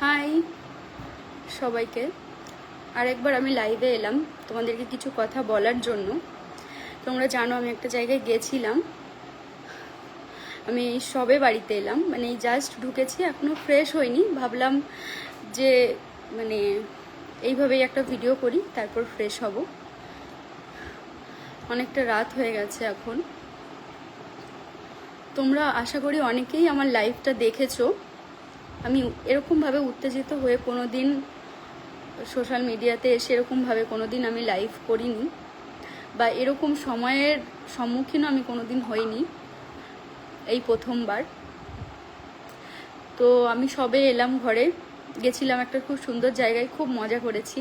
High সবাইকে, আরেকবার আমি লাইভে এলাম তোমাদেরকে কিছু কথা বলার জন্য। তোমরা জানো আমি একটা জায়গায় গেছিলাম, আমি সবে বাড়িতে এলাম, মানে এই জাস্ট ঢুকেছি, এখনো ফ্রেশ হইনি। ভাবলাম যে মানে এইভাবেই একটা ভিডিও করি, তারপর ফ্রেশ হব। অনেকটা রাত হয়ে গেছে এখন। তোমরা আশা করি অনেকেই আমার লাইভটা দেখেছো। আমি এরকমভাবে উত্তেজিত হয়ে কোনো দিন সোশ্যাল মিডিয়াতে এসে এরকমভাবে কোনো দিন আমি লাইভ করিনি, বা এরকম সময়ের সম্মুখীনও আমি কোনো দিন হইনি, এই প্রথমবার। তো আমি সবে এলাম ঘরে, গেছিলাম একটা খুব সুন্দর জায়গায়, খুব মজা করেছি।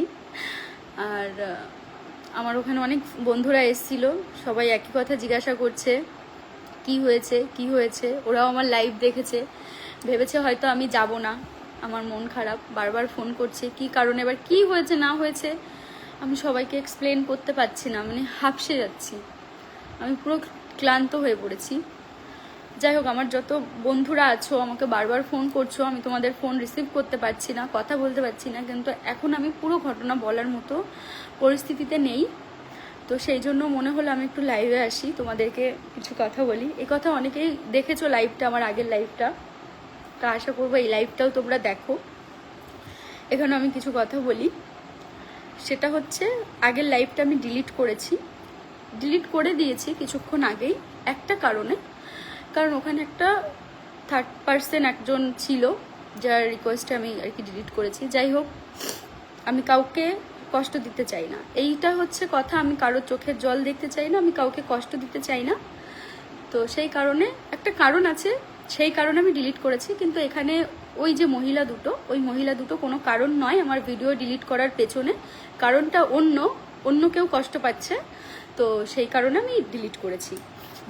আর আমার ওখানে অনেক বন্ধুরা এসেছিল, সবাই একই কথা জিজ্ঞাসা করছে কি হয়েছে কি হয়েছে। ওরাও আমার লাইভ দেখেছে, ভেবেছে হয়তো আমি যাব না, আমার মন খারাপ, বারবার ফোন করছে কি কারণে, এবার কি হয়েছে না হয়েছে আমি সবাইকে এক্সপ্লেন করতে পারছি না, মানে হাঁপসে যাচ্ছি, আমি পুরো ক্লান্ত হয়ে পড়েছি। যাই হোক, আমার যত বন্ধুরা আছো আমাকে বারবার ফোন করছো, আমি তোমাদের ফোন রিসিভ করতে পারছি না, কথা বলতে পারছি না, কিন্তু এখন আমি পুরো ঘটনা বলার মতো পরিস্থিতিতে নেই। তো সেই জন্য মনে হলো আমি একটু লাইভে আসি, তোমাদেরকে কিছু কথা বলি। এই কথা অনেকেই দেখেছো লাইভটা, আমার আগের লাইভটা, তা আশা করবো এই লাইভটাও তোমরা দেখো। এখানে আমি কিছু কথা বলি, সেটা হচ্ছে আগের লাইভটা আমি ডিলিট করে দিয়েছি কিছুক্ষণ আগেই, একটা কারণে। কারণ ওখানে একটা থার্ড পার্সন একজন ছিল, যার রিকোয়েস্টে আমি আর কি ডিলিট করেছি। যাই হোক, আমি কাউকে কষ্ট দিতে চাই না, এইটা হচ্ছে কথা। আমি কারোর চোখের জল দেখতে চাই না, আমি কাউকে কষ্ট দিতে চাই না। তো সেই কারণে একটা কারণ আছে, সেই কারণে আমি ডিলিট করেছি। কিন্তু এখানে ওই যে ওই মহিলা দুটো কোনো কারণ নয় আমার ভিডিও ডিলিট করার পেছনে, কারণটা অন্য কেউ কষ্ট পাচ্ছে, তো সেই কারণে আমি ডিলিট করেছি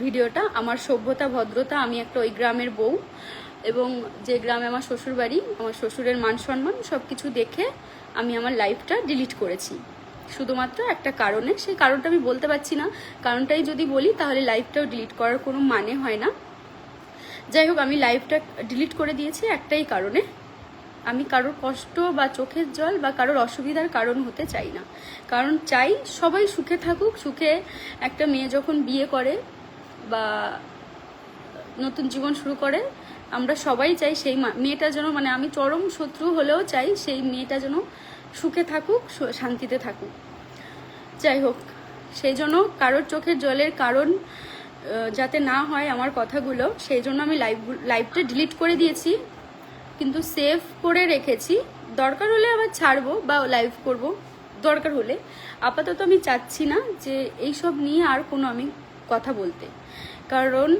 ভিডিওটা। আমার সভ্যতা ভদ্রতা, আমি একটা ওই গ্রামের বউ, এবং যে গ্রামে আমার শ্বশুর বাড়ি, আমার শ্বশুরের মান সম্মান সব কিছু দেখে আমি আমার লাইফটা ডিলিট করেছি শুধুমাত্র একটা কারণে। সেই কারণটা আমি বলতে পারছি না, কারণটাই যদি বলি তাহলে লাইভটাও ডিলিট করার কোনো মানে হয় না। যাই হোক, আমি লাইভটা ডিলিট করে দিয়েছি একটাই কারণে, আমি কারোর কষ্ট বা চোখের জল বা কারোর অসুবিধার কারণ হতে চাই না। কারণ চাই সবাই সুখে থাকুক, সুখে একটা মেয়ে যখন বিয়ে করে বা নতুন জীবন শুরু করে, আমরা সবাই চাই সেই মেয়েটা যেন, মানে আমি চরম শত্রু হলেও চাই সেই মেয়েটা যেন সুখে থাকুক, শান্তিতে থাকুক। যাই হোক, সেই জন্য কারোর চোখের জলের কারণ যাতে না হয় আমার কথাগুলো, সেই জন্য আমি লাইভটা ডিলিট করে দিয়েছি, কিন্তু সেভ করে রেখেছি। দরকার হলে আবার ছাড়বো বা লাইভ করব দরকার হলে। আপাতত আমি চাচ্ছি না যে এইসব নিয়ে আর কোনো আমি কথা বলতে, কারণ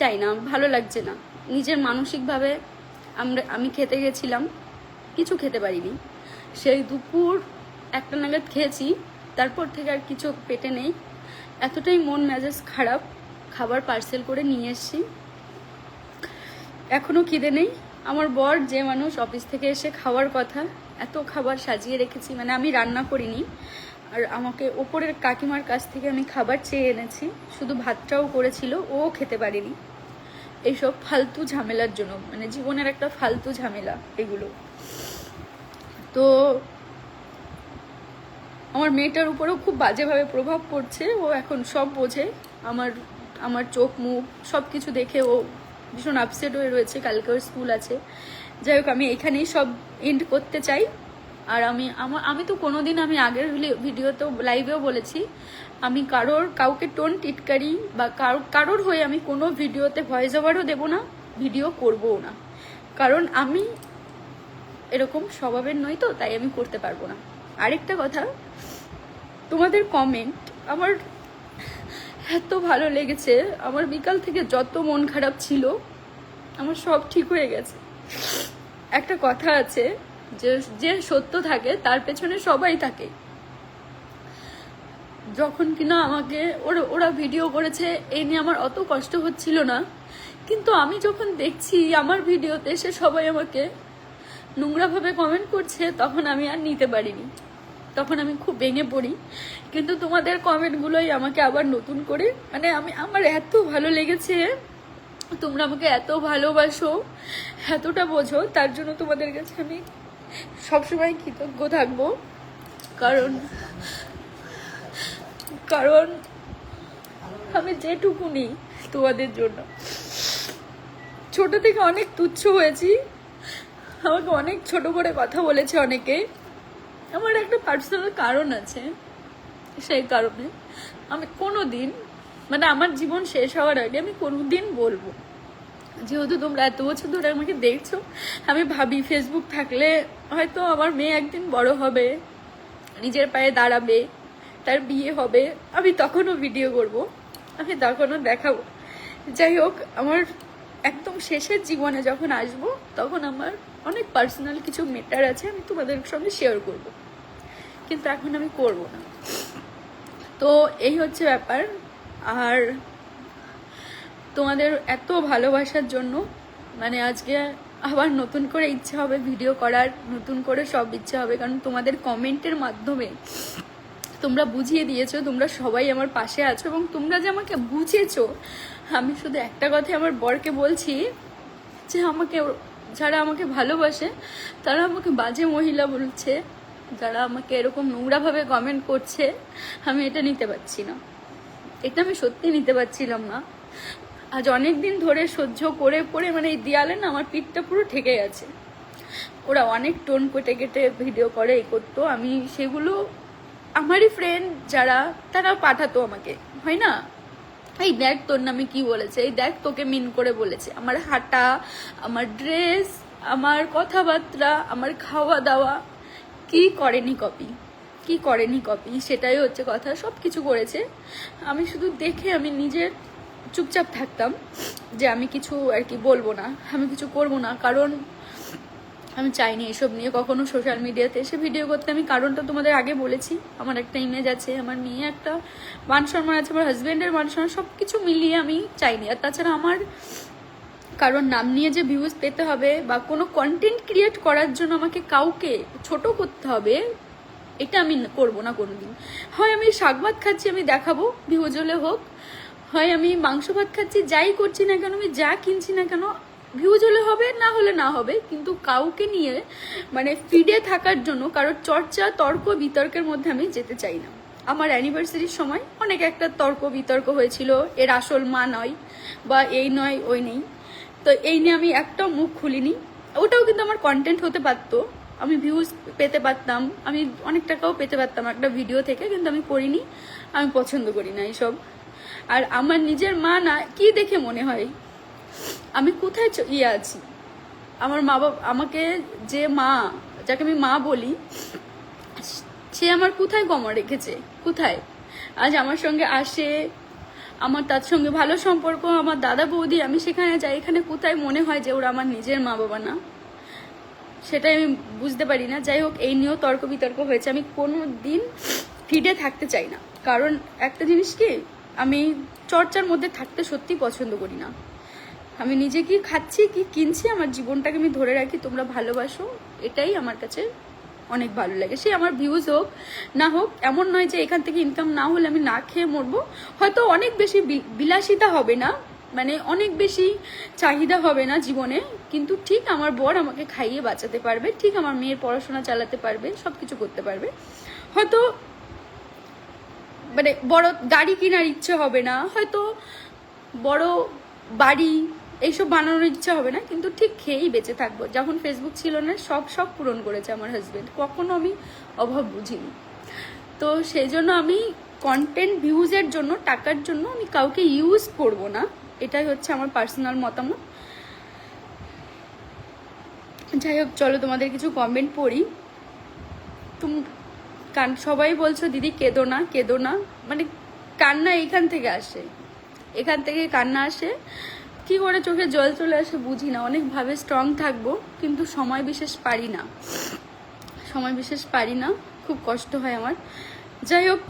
চাই না, ভালো লাগছে না নিজের মানসিকভাবে। আমি খেতে গেছিলাম, কিছু খেতে পারিনি, সেই দুপুর 1টা নাগাদ খেয়েছি, তারপর থেকে আর কিছু পেটে নেই, এতটাই মন মেজাজ খারাপ। খাবার পার্সেল করে নিয়ে এসেছি, এখনো খিদে নেই। আমার বর, যে মানুষ অফিস থেকে এসে খাওয়ার কথা, এত খাবার সাজিয়ে রেখেছি, মানে আমি রান্না করিনি, আর আমাকে ওপরের কাকিমার কাছ থেকে আমি খাবার চেয়ে এনেছি, শুধু ভাতটাও করেছিল, ও খেতে পারেনি। এইসব ফালতু ঝামেলার জন্য, মানে জীবনের একটা ফালতু ঝামেলা এগুলো। তো আমার মেয়েটার উপরেও খুব বাজেভাবে প্রভাব পড়ছে, ও এখন সব বোঝে, আমার চোখ মুখ সব কিছু দেখে ও ভীষণ আপসেট হয়ে রয়েছে, কালকে ওর স্কুল আছে। যাই হোক, আমি এখানেই সব এন্ড করতে চাই। আর আমি তো কোনোদিন, আমি আগের ভিডিওতেও লাইভেও বলেছি, আমি কাউকে টোন টিটকারি বা কারোর হয়ে আমি কোনো ভিডিওতে ভয়েস ওভারও দেবো না, ভিডিও করবোও না, কারণ আমি এরকম স্বভাবের নই, তো তাই আমি করতে পারবো না। আরেকটা কথা, তোমাদের কমেন্ট আমার এত ভালো লেগেছে, আমার বিকাল থেকে যত মন খারাপ ছিল আমার সব ঠিক হয়ে গেছে। একটা কথা আছে যে সত্য থাকে তার পেছনে সবাই থাকে। যখন কিনা আমাকে ওরা ভিডিও করেছে, এই নিয়ে আমার অত কষ্ট হচ্ছিল না, কিন্তু আমি যখন দেখছি আমার ভিডিওতে এসে সবাই আমাকে নোংরাভাবে কমেন্ট করছে, তখন আমি আর নিতে পারিনি, তখন আমি খুব ভেঙে পড়ি। কিন্তু তোমাদের কমেন্টগুলোই আমাকে আবার নতুন করে, মানে আমার এত ভালো লেগেছে তোমরা আমাকে এত ভালোবাসো, এতটা বোঝো, তার জন্য তোমাদের কাছে আমি সবসময় কৃতজ্ঞ থাকবো। কারণ কারণ আমি যেটুকুনি তোমাদের জন্য ছোট থেকে অনেক তুচ্ছ হয়েছি, আমাকে অনেক ছোট করে কথা বলেছে অনেকে। আমার একটা পার্সোনাল কারণ আছে, সেই কারণে আমি কোনোদিন মানে আমার জীবন শেষ হওয়ার আগে আমি কোনোদিন বলবো, যেহেতু তোমরা এত বছর ধরে আমাকে দেখছো, আমি ভাবি ফেসবুক থাকলে হয়তো আমার মেয়ে একদিন বড় হবে, নিজের পায়ে দাঁড়াবে, তার বিয়ে হবে, আমি তখনও ভিডিও করব, আমি তখনও দেখাবো। যাই হোক, আমার একদম শেষের জীবনে যখন আসবো তখন আমার অনেক পার্সোনাল কিছু ম্যাটার আছে, আমি তোমাদের সঙ্গে শেয়ার করব, কিন্তু এখন আমি করব না। তো এই হচ্ছে ব্যাপার। আর তোমাদের এত ভালোবাসার জন্য মানে আজকে আবার নতুন করে ইচ্ছে হবে ভিডিও করার, নতুন করে সব ইচ্ছে হবে, কারণ তোমাদের কমেন্টের মাধ্যমে তোমরা বুঝিয়ে দিয়েছো, তোমরা সবাই আমার পাশে আছো, এবং তোমরা যে আমাকে বুঝেছো। আমি শুধু একটা কথাই আমার বরকে বলছি, যে আমাকে যারা আমাকে ভালোবাসে তারা আমাকে বাজে মহিলা বলছে, যারা আমাকে এরকম নোংরাভাবে কমেন্ট করছে, আমি এটা নিতে পারছি না, এটা আমি সত্যি নিতে পারছিলাম না। আজ অনেক দিন ধরে সহ্য করে করে মানে এই দেয়ালে না আমার পিঠটা পুরো ঠেকে গেছে। ওরা অনেক টোন কেটে কেটে ভিডিও করে এই করতো, আমি সেগুলো আমারই ফ্রেন্ড যারা তারা পাঠাতো আমাকে, হয় না, এই দেখ তোর নামে কি বলেছে, এই দেখ তোকে মিন করে বলেছে, আমার হাঁটা, আমার ড্রেস, আমার কথাবার্তা, আমার খাওয়া দাওয়া, কি করেনি কপি, কি করেনি কপি, সেটাই হচ্ছে কথা। সব কিছু করেছে, আমি শুধু দেখে আমি নিজের চুপচাপ থাকতাম, যে আমি কিছু আর কি বলবো না, আমি কিছু করবো না, কারণ আমি চাইনি এসব নিয়ে কখনো সোশ্যাল মিডিয়াতে এসে ভিডিও করতে। আমি কারণটা তোমাদের আগে বলেছি, আমার একটা ইমেজ আছে, আমার মেয়ে একটা মান সম্মান আছে, আমার হাজব্যান্ডের মান সম্মান, সব কিছু মিলিয়ে আমি চাইনি। আর তাছাড়া আমার কারণ নাম নিয়ে যে ভিউজ পেতে হবে বা কোনো কন্টেন্ট ক্রিয়েট করার জন্য আমাকে কাউকে ছোট করতে হবে, এটা আমি করবো না কোনোদিন। হয় আমি শাক ভাত খাচ্ছি আমি দেখাবো, ভিউজ হলে হোক, হয় আমি মাংস ভাত খাচ্ছি, যাই করছি না কেন, আমি যা কিনছি না কেন, ভিউজ হলে হবে, না হলে না হবে, কিন্তু কাউকে নিয়ে মানে ফিডে থাকার জন্য কারোর চর্চা তর্ক বিতর্কের মধ্যে আমি যেতে চাই না। আমার অ্যানিভার্সারির সময় অনেক একটা তর্ক বিতর্ক হয়েছিল, এর আসল মা নয় বা এই নয় ওই নেই, তো এই নিয়ে আমি একটাও মুখ খুলিনি। ওটাও কিন্তু আমার কন্টেন্ট হতে পারতো, আমি ভিউজ পেতে পারতাম, আমি অনেক টাকাও পেতে পারতাম একটা ভিডিও থেকে, কিন্তু আমি করিনি, আমি পছন্দ করি না এইসব। আর আমার নিজের মা না, কি দেখে মনে হয় আমি কোথায় আছি, আমার মা বাবা আমাকে, যে মা, যাকে আমি মা বলি, সে আমার কোথায় কমা রেখেছে, কোথায় আজ আমার সঙ্গে আসে, আমার তার সঙ্গে ভালো সম্পর্ক, আমার দাদা বৌদি, আমি সেখানে যাই, এখানে কোথায় মনে হয় যে ওরা আমার নিজের মা বাবা না, সেটাই আমি বুঝতে পারি না। যাই হোক, এই নিয়েও তর্ক বিতর্ক হয়েছে, আমি কোনো দিন ফিডে থাকতে চাই না, কারণ একটা জিনিস কি, আমি চর্চার মধ্যে থাকতে সত্যি পছন্দ করি না। আমি নিজে কি খাচ্ছি কি কিনছি, আমার জীবনটাকে আমি ধরে রাখি, তোমরা ভালোবাসো, এটাই আমার কাছে অনেক ভালো লাগে। সে আমার ভিউজ হোক না হোক, এমন নয় যে এখান থেকে ইনকাম না হলে আমি না খেয়ে মরবো, হয়তো অনেক বেশি বিলাসিতা হবে না, মানে অনেক বেশি চাহিদা হবে না জীবনে, কিন্তু ঠিক আমার বর আমাকে খাইয়ে বাঁচাতে পারবে, ঠিক আমার মেয়ের পড়াশোনা চালাতে পারবে, সব কিছু করতে পারবে। হয়তো মানে বড় গাড়ি কেনার ইচ্ছে হবে না, হয়তো বড় বাড়ি এইসব বানানোর ইচ্ছা হবে না, কিন্তু ঠিক খেয়েই বেঁচে থাকবো। যখন ফেসবুক ছিল না, সব পূরণ করেছে আমার হাজবেন্ড, কখনো আমি অভাব বুঝিনি। তো সেই জন্য আমি কন্টেন্ট ভিউজের জন্য, টাকার জন্য আমি কাউকে ইউজ করব না, এটাই হচ্ছে আমার পার্সোনাল মতামত। যাই হোক, চলো তোমাদের কিছু কমেন্ট পড়ি। সবাই বলছো দিদি কেঁদো না কেঁদো না, মানে কান্না এইখান থেকে আসে, এখান থেকে কান্না আসে, কি করে চোখে জল চলে আসে বুঝি না। অনেকভাবে স্ট্রং থাকবো, কিন্তু সময় বিশেষ পারি না, সময় বিশেষ পারি না, খুব কষ্ট হয় আমার। যাই হোক,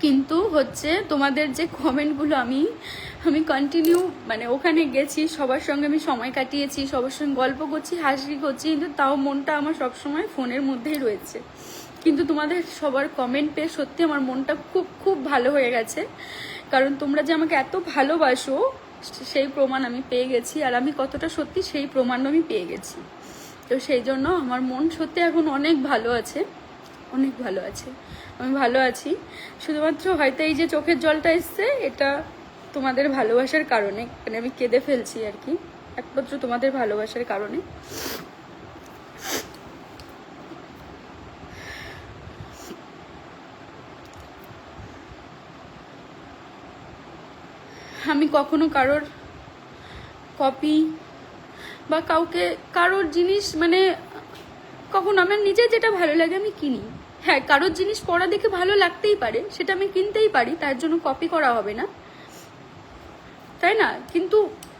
কিন্তু হচ্ছে তোমাদের যে কমেন্টগুলো আমি কন্টিনিউ মানে ওখানে গেছি, সবার সঙ্গে আমি সময় কাটিয়েছি, সবার সঙ্গে গল্প করছি, হাসি করছি, কিন্তু তাও মনটা আমার সবসময় ফোনের মধ্যেই রয়েছে। কিন্তু তোমাদের সবার কমেন্ট পেয়ে সত্যি আমার মনটা খুব খুব ভালো হয়ে গেছে, কারণ তোমরা যে আমাকে এত ভালোবাসো সেই প্রমাণ আমি পেয়ে গেছি, আর আমি কতটা সত্যি সেই প্রমাণও আমি পেয়ে গেছি। তো সেই জন্য আমার মন সত্যি এখন অনেক ভালো আছে, অনেক ভালো আছে, আমি ভালো আছি। শুধুমাত্র হয়তো এই যে চোখের জলটা এসছে, এটা তোমাদের ভালোবাসার কারণে, মানে আমি কেঁদে ফেলছি আর কি, একমাত্র তোমাদের ভালোবাসার কারণে। আমি কখনো কারোর কপি বা কারোর জিনিস মানে কখনো, আমার নিজের যেটা ভালো লাগে আমি কিনি। হ্যাঁ, কারোর জিনিস পরা দেখে ভালো লাগতেই পারে, সেটা আমি কিনতেই পারি, তার জন্য কপি করা হবে না, তাই না? কিন্তু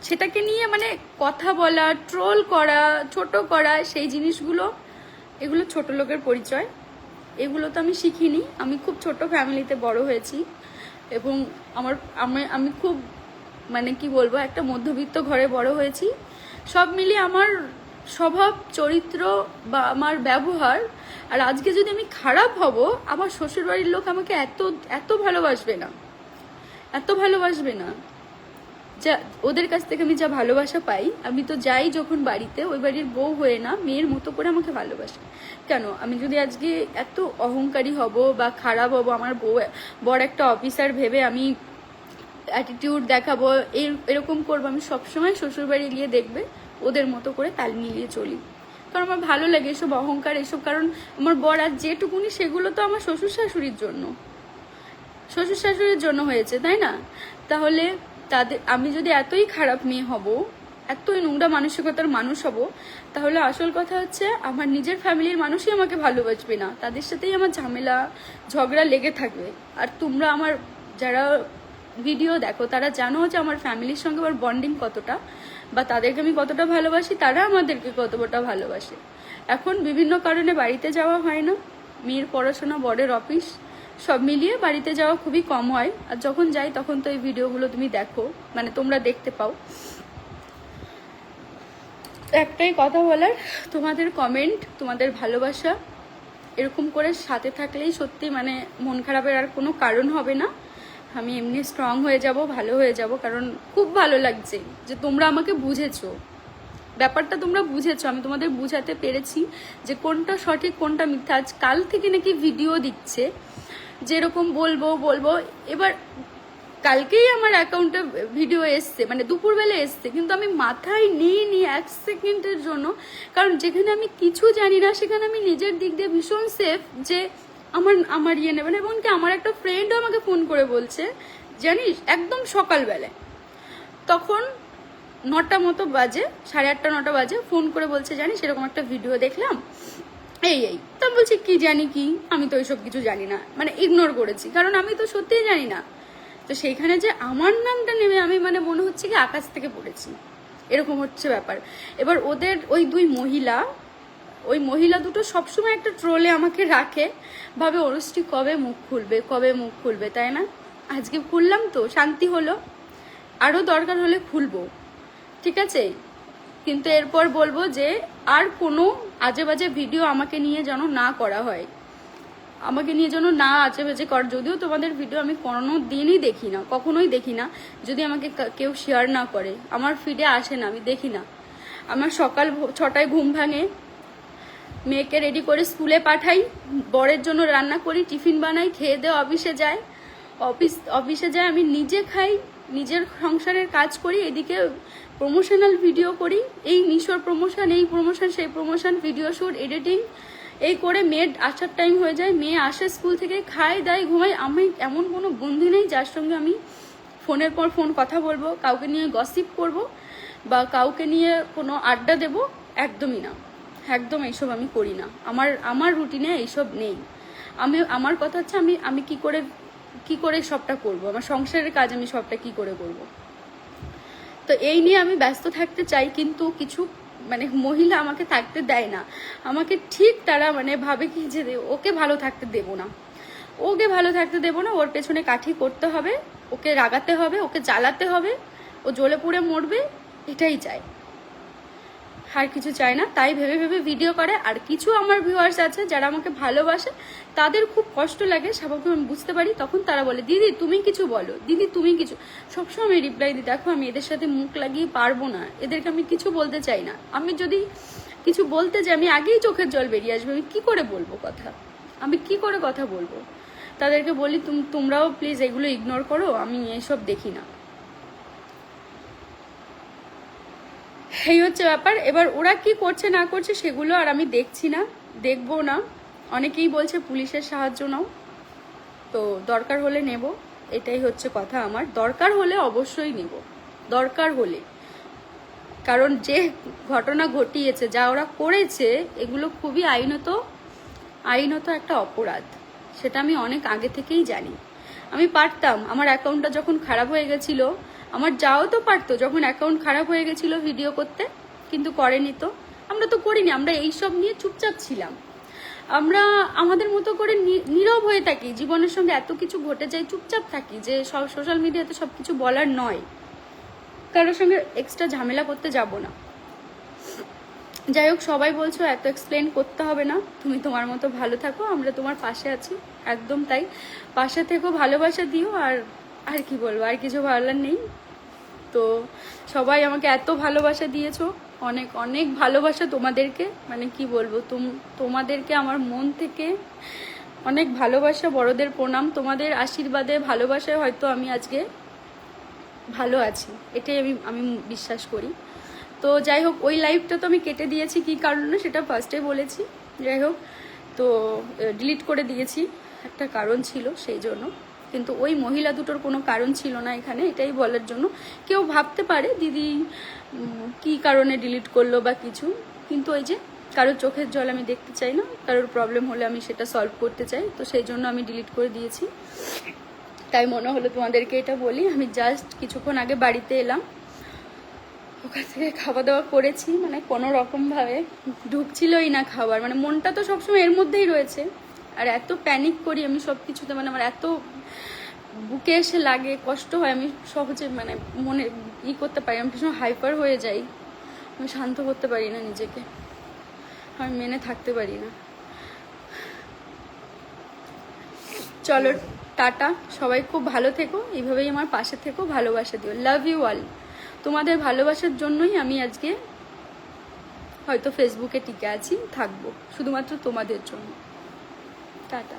সেটাকে নিয়ে মানে কথা বলা, ট্রোল করা, ছোট করা, সেই জিনিসগুলো, এগুলো ছোট লোকের পরিচয়। এগুলো তো আমি শিখিনি, আমি খুব ছোট ফ্যামিলিতে বড় হয়েছি, এবং আমি খুব মানে কি বলবো, একটা মধ্যবিত্ত ঘরে বড় হয়েছি। সব মিলিয়ে আমার স্বভাব, চরিত্র বা আমার ব্যবহার, আর আজকে যদি আমি খারাপ হব, আমার শ্বশুরবাড়ির লোক আমাকে এত এত ভালোবাসবে না, এত ভালোবাসবে না। যা ওদের কাছ থেকে আমি যা ভালোবাসা পাই, আমি তো যাই যখন বাড়িতে, ওই বাড়ির বউ হয়ে না, মেয়ের মতো করে আমাকে ভালোবাসে। কেন আমি যদি আজকে এত অহংকারী হব বা খারাপ হব, আমার বড় একটা অফিসার ভেবে আমি অ্যাটিটিউড দেখাবো, এরকম করবো, আমি সবসময় শ্বশুরবাড়ি গিয়ে দেখবে ওদের মতো করে তাল মিলিয়ে চলি। কারণ আমার ভালো লাগে এসব অহংকার, এসব। কারণ আমার বর আর যেটুকুনি, সেগুলো তো আমার শ্বশুর শাশুড়ির জন্য হয়েছে, তাই না? তাহলে আমি যদি এতই খারাপ মেয়ে হব, এতই নোংরা মানসিকতার মানুষ হব, তাহলে আসল কথা হচ্ছে আমার নিজের ফ্যামিলির মানুষই আমাকে ভালোবাসবে না, তাদের সাথেই আমার ঝামেলা ঝগড়া লেগে থাকবে। আর তোমরা আমার যারা ভিডিও দেখো, তারা জানো যে আমার ফ্যামিলির সঙ্গে আমার বন্ডিং কতটা, বা তাদেরকে আমি কতটা ভালোবাসি, তারা আমাদেরকে কতটা ভালোবাসে। এখন বিভিন্ন কারণে বাড়িতে যাওয়া হয় না, মেয়ের পড়াশোনা, বরের অফিস, সব মিলিয়ে বাড়িতে যাওয়া খুবই কম হয়। আর যখন যাই তখন তো এই ভিডিওগুলো তুমি দেখো, মানে তোমরা দেখতে পাও। একটাই কথা বলার, তোমাদের কমেন্ট, তোমাদের ভালোবাসা এরকম করে সাথে থাকলেই সত্যি মানে মন খারাপের আর কোনো কারণ হবে না। আমি এমনি স্ট্রং হয়ে যাব, ভালো হয়ে যাব। কারণ খুব ভালো লাগছে যে তোমরা আমাকে বুঝেছো, ব্যাপারটা তোমরা বুঝেছো, আমি তোমাদের বুঝাতে পেরেছি যে কোনটা সঠিক কোনটা মিথ্যা। আজ কাল থেকে নাকি ভিডিও দিচ্ছে, যেরকম বলবো। এবার কালকেই আমার অ্যাকাউন্টে ভিডিও এসছে, মানে দুপুরবেলা এসছে, কিন্তু আমি মাথায় নিইনি 1 সেকেন্ডের জন্য। কারণ যেখানে আমি কিছু জানি না, সেখানে আমি নিজের দিক দিয়ে ভীষণ সেফ, যে আমার ইয়ে নেবেন। এবং কি আমার একটা ফ্রেন্ডও আমাকে ফোন করে বলছে, জানিস, একদম সকালবেলায়, তখন 9টা মতো বাজে, 8:30 9টা বাজে, ফোন করে বলছে, জানিস এরকম একটা ভিডিও দেখলাম, এই তো বলছি কি জানি কি, আমি তো ওইসব কিছু জানি না, মানে ইগনোর করেছি, কারণ আমি তো সত্যিই জানি না। তো সেইখানে যে আমার নামটা নেমে, আমি মানে মনে হচ্ছে কি আকাশ থেকে পড়েছি, এরকম হচ্ছে ব্যাপার। এবার ওদের ওই মহিলা দুটো সবসময় একটা ট্রোলে আমাকে রাখে, ভাবে অনুষ্ঠি কবে মুখ খুলবে, তাই না? আজকে খুললাম তো শান্তি হলো, আরও দরকার হলে খুলবো, ঠিক আছে? কিন্তু এরপর বলবো যে আর কোনো আজে বাজে ভিডিও আমাকে নিয়ে যেন না করা হয়, আমাকে নিয়ে যেন না আজে বাজে কর। যদিও তোমাদের ভিডিও আমি কোনো দিনই দেখি না, কখনোই দেখি না, যদি আমাকে কেউ শেয়ার না করে, আমার ফিডে আসে না, আমি দেখি না। আমার সকাল 6টায় ঘুম ভাঙে, মেয়েকে রেডি করে স্কুলে পাঠাই, বরের জন্য রান্না করি, টিফিন বানাই, খেয়ে দিয়ে অফিসে যাই, আমি নিজে খাই, নিজের সংসারের কাজ করি, এদিকে প্রমোশনাল ভিডিও করি, এই মিশোর প্রমোশন, এই প্রমোশন, সেই প্রমোশন, ভিডিও শ্যুট, এডিটিং, এই করে মেয়ের আসার টাইম হয়ে যায়, মেয়ে আসে স্কুল থেকে, খায় দায় ঘুমাই। আমি এমন কোনো বন্ধু নেই যার সঙ্গে আমি ফোনের পর ফোন কথা বলবো, কাউকে নিয়ে গসিপ করব বা কাউকে নিয়ে কোনো আড্ডা দেব, একদমই না, একদম এইসব আমি করি না। আমার রুটিনে এইসব নেই। আমার কথা হচ্ছে আমি কি করে সবটা করব, আমার সংসারের কাজ আমি সবটা কি করে করব। তো এই নিয়ে আমি ব্যস্ত থাকতে চাই, কিন্তু কিছু মানে মহিলা আমাকে থাকতে দেয় না। আমাকে ঠিক তারা মানে ভাবে কি যে ওকে ভালো থাকতে দেবো না, ওর পেছনে কাঠি করতে হবে, ওকে রাগাতে হবে, ওকে জ্বালাতে হবে, ও জ্বলে পুড়ে মরবে, এটাই চাই। আর কিছু চায় না, তাই ভেবে ভেবে ভিডিও করে। আর কিছু আমার ভিউয়ার্স আছে যারা আমাকে ভালোবাসে, তাদের খুব কষ্ট লাগে, স্বাভাবিক আমি বুঝতে পারি। তখন তারা বলে দিদি তুমি কিছু বলো, দিদি তুমি কিছু, সবসময় আমি রিপ্লাই দিই দেখো আমি এদের সাথে মুখ লাগিয়ে পারবো না, এদেরকে আমি কিছু বলতে চাই না। আমি যদি কিছু বলতে যাই আমি আগেই চোখের জল বেরিয়ে আসবে, আমি কি করে বলবো কথা, আমি কি করে কথা বলবো। তাদেরকে বলি তোমরাও প্লিজ এগুলো ইগনোর করো, আমি এইসব দেখি না। এই হচ্ছে ব্যাপার। এবার ওরা কি করছে না করছে সেগুলো আর আমি দেখছি না, দেখবো না। অনেকেই বলছে পুলিশের সাহায্য নাও, তো দরকার হলে নেব, এটাই হচ্ছে কথা। আমার দরকার হলে অবশ্যই নেব, দরকার হলে। কারণ যে ঘটনা ঘটিয়েছে, যা ওরা করেছে, এগুলো খুবই আইনত একটা অপরাধ, সেটা আমি অনেক আগে থেকেই জানি। আমি পারতাম, আমার অ্যাকাউন্টটা যখন খারাপ হয়ে গেছিল, আমার যাও তো পারতো যখন অ্যাকাউন্ট খারাপ হয়ে গেছিল ভিডিও করতে, কিন্তু করেনি। তো আমরা তো করিনি, আমরা এইসব নিয়ে চুপচাপ ছিলাম। আমরা আমাদের মতো করে নীরব হয়ে থাকি, জীবনের সঙ্গে এত কিছু ঘটে যায় চুপচাপ থাকি, যে সব সোশ্যাল মিডিয়াতে সব কিছু বলার নয়, কারোর সঙ্গে এক্সট্রা ঝামেলা করতে যাব না। যাই হোক, সবাই বলছো এত এক্সপ্লেন করতে হবে না, তুমি তোমার মতো ভালো থাকো, আমরা তোমার পাশে আছি। একদম তাই, পাশে থেকো, ভালোবাসা দিও। আর আর কি বলবো, আর কিছু ভালো নেই। তো সবাই আমাকে এত ভালোবাসা দিয়েছো, অনেক অনেক ভালোবাসা তোমাদেরকে, মানে কি বলবো, তোমাদেরকে আমার মন থেকে অনেক ভালোবাসা, বড়দের প্রণাম। তোমাদের আশীর্বাদে, ভালোবাসায় হয়তো আমি আজকে ভালো আছি, এটাই আমি বিশ্বাস করি। তো যাই হোক, ওই লাইভটা তো আমি কেটে দিয়েছি, কি কারণে সেটা ফার্স্টে বলেছি। যাই হোক, তো ডিলিট করে দিয়েছি, একটা কারণ ছিল সেই জন্য। কিন্তু ওই মহিলা দুটোর কোনো কারণ ছিল না এখানে, এটাই বলার জন্য। কেউ ভাবতে পারে দিদি কি কারণে ডিলিট করলো বা কিছু, কিন্তু ওই যে কারোর চোখের জল আমি দেখতে চাই না, কারোর প্রবলেম হলে আমি সেটা সলভ করতে চাই, তো সেই জন্য আমি ডিলিট করে দিয়েছি। তাই মনে হলো তোমাদেরকে এটা বলি। আমি জাস্ট কিছুক্ষণ আগে বাড়িতে এলাম, ওখান থেকে খাওয়া দাওয়া করেছি, মানে কোনো রকমভাবে ঢুকছিলই না খাবার, মানে মনটা তো সবসময় এর মধ্যেই রয়েছে। আর এত প্যানিক করি আমি সব কিছুতে, মানে আমার এত বুকে এসে লাগে, কষ্ট হয়, আমি সহজে মানে মনে করতে পারি, আমি ভীষণ হাইপার হয়ে যাই, আমি শান্ত করতে পারি না নিজেকে, আমি মেনে থাকতে পারি না। চলো টাটা, সবাই খুব ভালো থেকো, এইভাবেই আমার পাশে থেকো, ভালোবাসা দিও। Love you all. তোমাদের ভালোবাসার জন্যই আমি আজকে হয়তো ফেসবুকে টিকে আছি, থাকবো, শুধুমাত্র তোমাদের জন্য। টাটা।